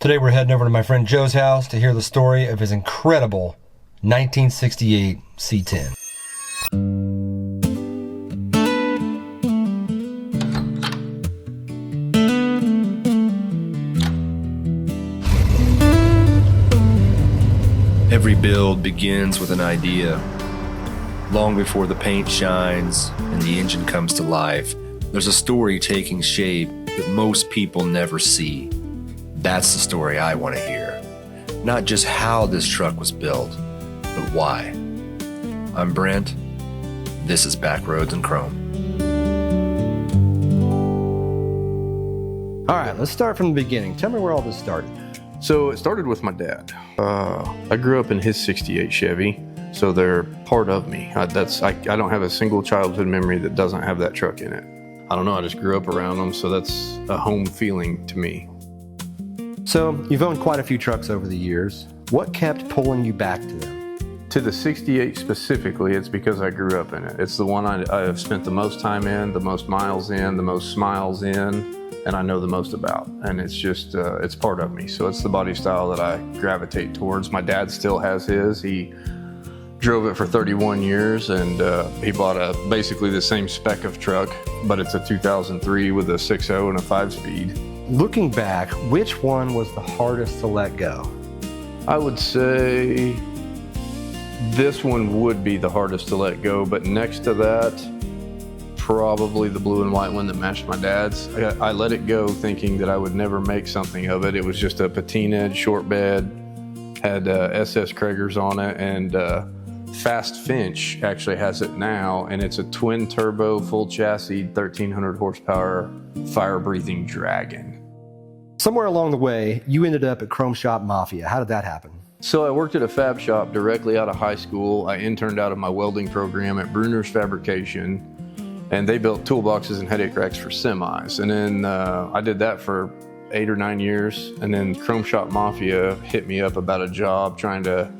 Today we're heading over to my friend Joe's house to hear the story of his incredible 1968 C10. Every build begins with an idea. Long before the paint shines and the engine comes to life, there's a story taking shape that most people never see. That's the story I want to hear. Not just how this truck was built, but why. I'm Brent. This is Backroads and Chrome. All right, let's start from the beginning. Tell me where all this started. So it started with my dad. I grew up in his 68 Chevy, so they're part of me. I don't have a single childhood memory that doesn't have that truck in it. I don't know, I just grew up around them, so that's a home feeling to me. So you've owned quite a few trucks over the years. What kept pulling you back to them? To the 68 specifically, it's because I grew up in it. It's the one I have spent the most time in, the most miles in, the most smiles in, and I know the most about. And it's just, it's part of me. So it's the body style that I gravitate towards. My dad still has his. He drove it for 31 years and he bought basically the same spec of truck, but it's a 2003 with a 6.0 and a 5-speed. Looking back, which one was the hardest to let go? I would say this one would be the hardest to let go, but next to that, probably the blue and white one that matched my dad's. I let it go thinking that I would never make something of it. It was just a patina short bed, had SS Kragers on it, and Fast Finch actually has it now, and it's a twin turbo, full chassis, 1300 horsepower, fire breathing dragon. Somewhere along the way, you ended up at Chrome Shop Mafia. How did that happen? So I worked at a fab shop directly out of high school. I interned out of my welding program at Bruner's Fabrication, and they built toolboxes and headache racks for semis. And then I did that for 8 or 9 years, and then Chrome Shop Mafia hit me up about a job trying to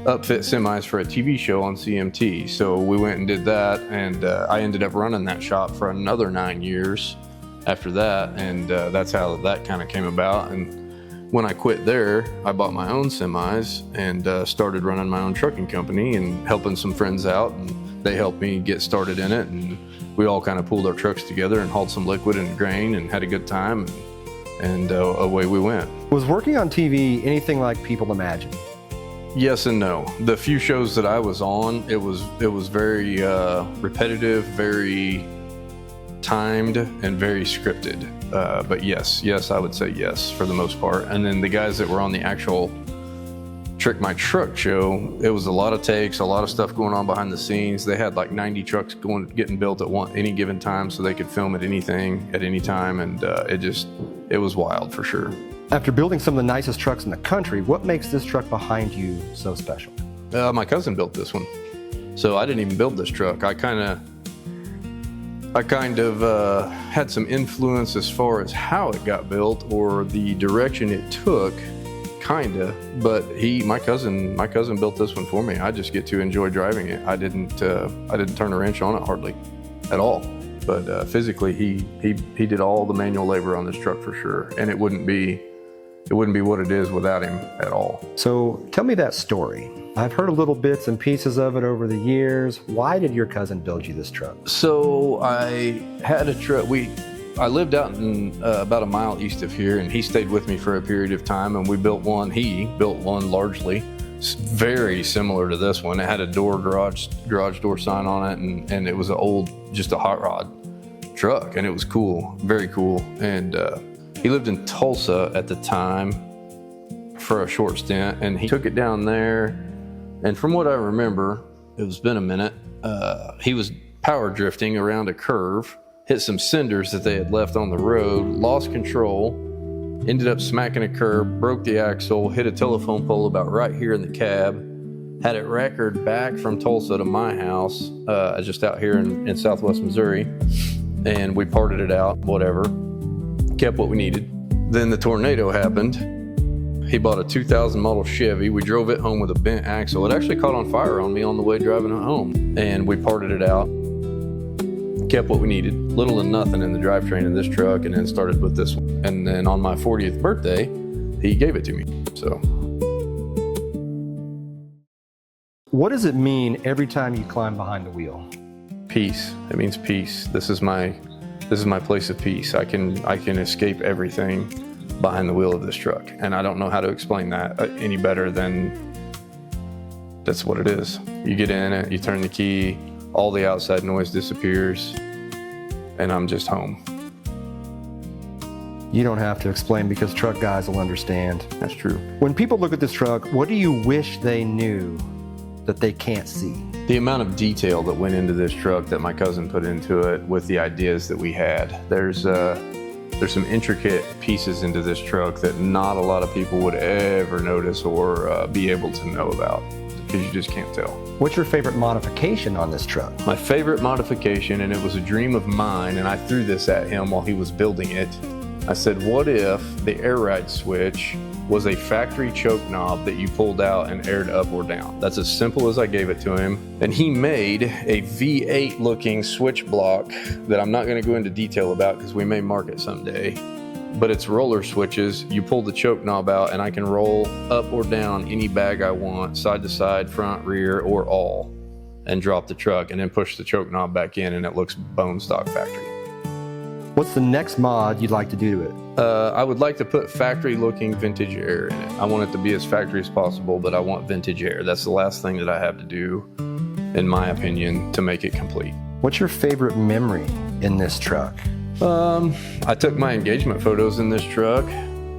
upfit semis for a TV show on CMT. So we went and did that, and I ended up running that shop for another 9 years after that, and that's how that kind of came about. And when I quit there, I bought my own semis and started running my own trucking company and helping some friends out, and they helped me get started in it, and we all kind of pulled our trucks together and hauled some liquid and grain and had a good time, and away we went. Was working on TV anything like people imagine? Yes and no. The few shows that I was on, it was very repetitive, very timed, and very scripted. But yes, I would say yes for the most part. And then the guys that were on the actual Trick My Truck show, it was a lot of takes, a lot of stuff going on behind the scenes. They had like 90 trucks getting built at any given time, so they could film at anything at any time, and it was wild for sure. After building some of the nicest trucks in the country, what makes this truck behind you so special? My cousin built this one, so I didn't even build this truck. I kind of had some influence as far as how it got built or the direction it took, kinda. But my cousin built this one for me. I just get to enjoy driving it. I didn't turn a wrench on it hardly at all. But physically, he did all the manual labor on this truck for sure, and it wouldn't be what it is without him at all. So tell me that story. I've heard little bits and pieces of it over the years. Why did your cousin build you this truck? So I had a truck. I lived out in about a mile east of here, and he stayed with me for a period of time, and we built one. He built one largely. It's very similar to this one. It had a garage door sign on it, and it was just a hot rod truck, and it was cool, very cool. And he lived in Tulsa at the time for a short stint, and he took it down there. And from what I remember, it's been a minute, he was power drifting around a curve, hit some cinders that they had left on the road, lost control, ended up smacking a curb, broke the axle, hit a telephone pole about right here in the cab, had it wrecked back from Tulsa to my house, just out here in southwest Missouri, and we parted it out, whatever, kept what we needed. Then the tornado happened. He bought a 2000 model Chevy. We drove it home with a bent axle. It actually caught on fire on me on the way driving it home, and we parted it out, kept what we needed, little to nothing in the drivetrain of this truck, and then started with this one. And then on my 40th birthday, he gave it to me. So. What does it mean every time you climb behind the wheel? Peace. It means peace. This is my place of peace. I can escape everything behind the wheel of this truck, and I don't know how to explain that any better than that's what it is. You get in it, you turn the key, all the outside noise disappears, and I'm just home. You don't have to explain because truck guys will understand. That's true. When people look at this truck, what do you wish they knew that they can't see? The amount of detail that went into this truck that my cousin put into it with the ideas that we had. There's some intricate pieces into this truck that not a lot of people would ever notice or be able to know about, because you just can't tell. What's your favorite modification on this truck? My favorite modification, and it was a dream of mine, and I threw this at him while he was building it. I said, what if the air ride switch was a factory choke knob that you pulled out and aired up or down? That's as simple as I gave it to him. And he made a V8 looking switch block that I'm not going to go into detail about because we may mark it someday. But it's roller switches. You pull the choke knob out and I can roll up or down any bag I want, side to side, front, rear, or all, and drop the truck and then push the choke knob back in and it looks bone stock factory. What's the next mod you'd like to do to it? I would like to put factory-looking vintage air in it. I want it to be as factory as possible, but I want vintage air. That's the last thing that I have to do, in my opinion, to make it complete. What's your favorite memory in this truck? I took my engagement photos in this truck.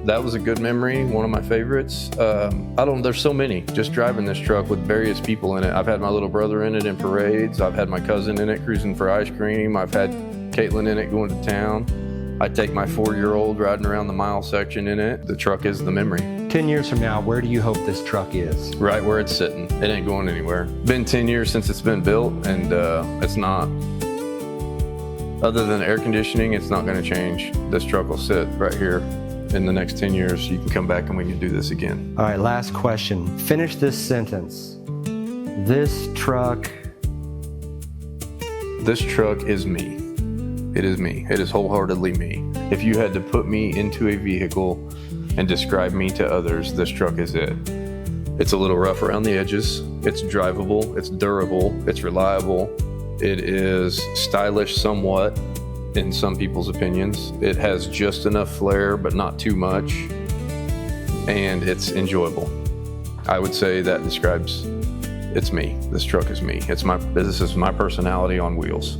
That was a good memory, one of my favorites. There's so many, just driving this truck with various people in it. I've had my little brother in it in parades. I've had my cousin in it cruising for ice cream. I've had Caitlin in it going to town. I take my 4-year-old riding around the mile section in it. The truck is the memory. 10 years from now, where do you hope this truck is? Right where it's sitting. It ain't going anywhere. Been 10 years since it's been built, and it's not, other than air conditioning, it's not going to change. This truck will sit right here. In the next 10 years, you can come back and we can do this again. All right, last question. Finish this sentence. This truck is me. It is me. It is wholeheartedly me. If you had to put me into a vehicle and describe me to others, this truck is it. It's a little rough around the edges. It's drivable. It's durable. It's reliable. It is stylish somewhat in some people's opinions. It has just enough flair, but not too much. And it's enjoyable. I would say that describes, it's me. This truck is me. This is my personality on wheels.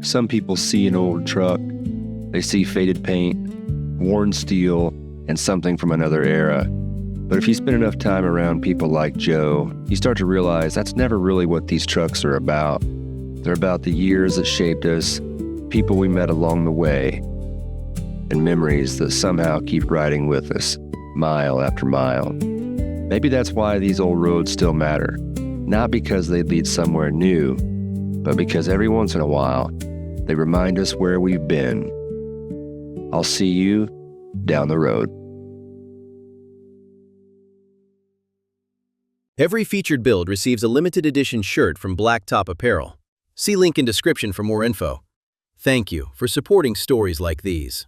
Some people see an old truck, they see faded paint, worn steel, and something from another era. But if you spend enough time around people like Joe, you start to realize that's never really what these trucks are about. They're about the years that shaped us, people we met along the way, and memories that somehow keep riding with us, mile after mile. Maybe that's why these old roads still matter. Not because they lead somewhere new, but because every once in a while, they remind us where we've been. I'll see you down the road. Every featured build receives a limited edition shirt from Blacktop Apparel. See link in description for more info. Thank you for supporting stories like these.